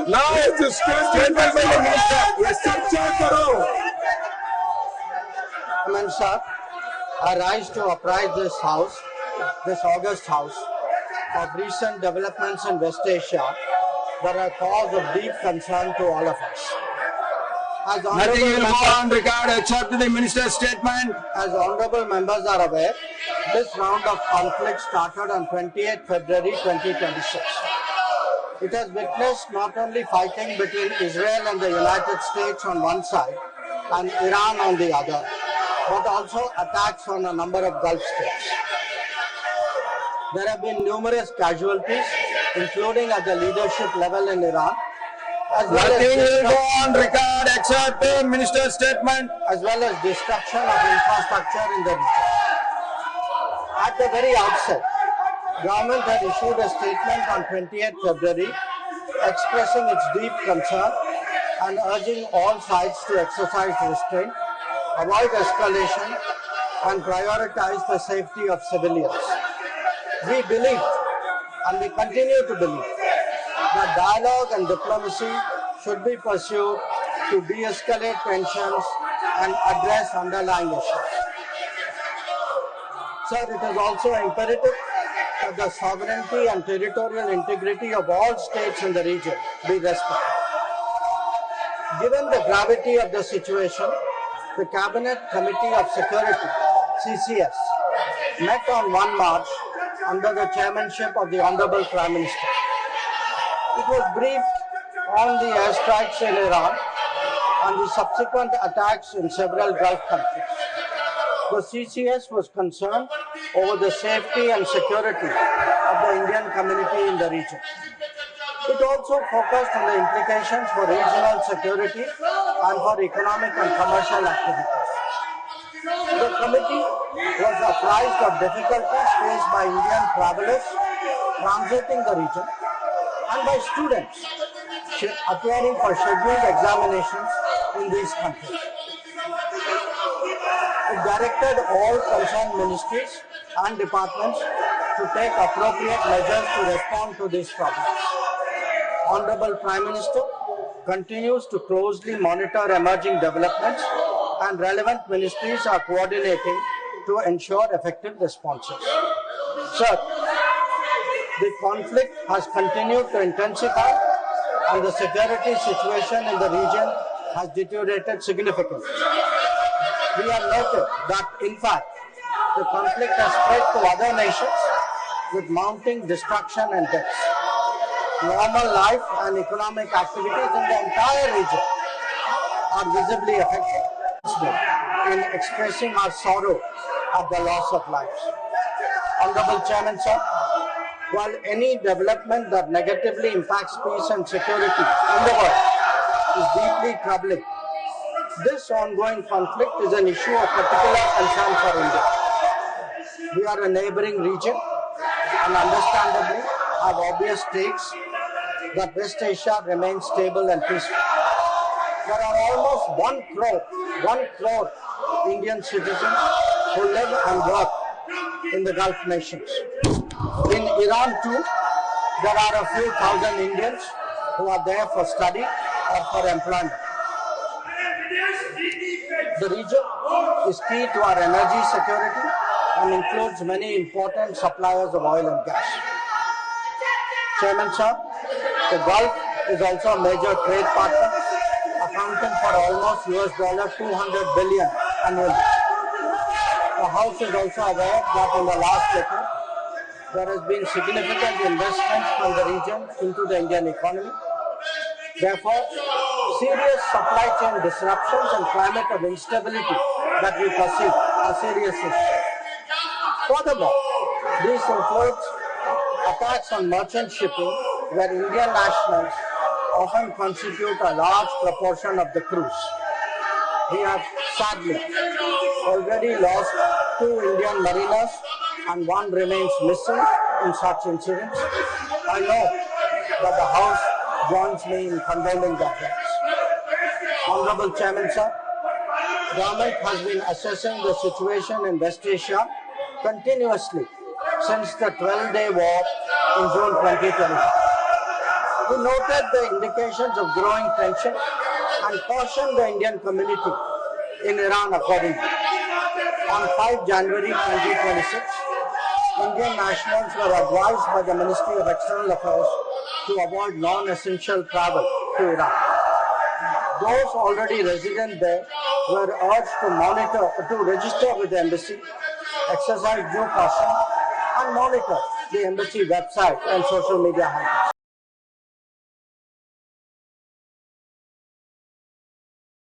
Now statement by the minister. Yes, चर्चा करो. Sir, I rise to apprise this House, this August House, of recent developments in West Asia that are cause of deep concern to all of us. Nothing will go on record except the minister's statement. As honorable members are aware, this round of conflict started on 28 February 2026. It has witnessed not only fighting between Israel and the United States on one side and Iran on the other, but also attacks on a number of Gulf states. There have been numerous casualties, including at the leadership level in Iran, as well Nothing will go on record except the minister's statement. as well as destruction of infrastructure in the region. At the very outset, government had issued a statement on 28 February expressing its deep concern and urging all sides to exercise restraint, avoid escalation, and prioritize the safety of civilians. We believe, and we continue to believe, that dialogue and diplomacy should be pursued to de-escalate tensions and address underlying issues. Sir, it is also imperative that the sovereignty and territorial integrity of all states in the region be respected. Given the gravity of the situation, the Cabinet Committee of Security, CCS, met on 1 March under the chairmanship of the Honorable Prime Minister. It was briefed on the airstrikes in Iran and the subsequent attacks in several Gulf countries. The CCS was concerned over the safety and security of the Indian community in the region. It also focused on the implications for regional security and for economic and commercial activities. The committee was apprised of difficulties faced by Indian travelers transiting the region and by students appearing for scheduled examinations in these countries. It directed all concerned ministries and departments to take appropriate measures to respond to these problems. Honorable Prime Minister continues to closely monitor emerging developments and relevant ministries are coordinating to ensure effective responses. Sir, the conflict has continued to intensify and the security situation in the region has deteriorated significantly. We have noted that, in fact, the conflict has spread to other nations with mounting destruction and deaths. Normal life and economic activities in the entire region are visibly affected. In expressing our sorrow at the loss of lives. Honorable Chairman, sir, while any development that negatively impacts peace and security in the world is deeply troubling, this ongoing conflict is an issue of particular concern for India. We are a neighboring region and understandably have obvious stakes that West Asia remains stable and peaceful. There are almost 1 crore Indian citizens who live and work in the Gulf nations. In Iran too, there are a few thousand Indians who are there for study or for employment. The region is key to our energy security and includes many important suppliers of oil and gas. Chairman sir, the Gulf is also a major trade partner, accounting for almost $200 billion annually. The House is also aware that in the last decade, there has been significant investment from the region into the Indian economy. Therefore, serious supply chain disruptions and climate of instability that we perceive are serious issues. Furthermore, these includes attacks on merchant shipping, where Indian nationals often constitute a large proportion of the crews. We have sadly already lost 2 Indian mariners and 1 remains missing in such incidents. I know that the House joins me in condoning their deaths. Honorable Chairman, sir, government has been assessing the situation in West Asia continuously since the 12-day war in June 2025. He noted the indications of growing tension and cautioned the Indian community in Iran accordingly. On 5 January 2026, Indian nationals were advised by the Ministry of External Affairs to avoid non-essential travel to Iran. Those already resident there were urged to register with the embassy, exercise due caution, and monitor the embassy website and social media handles.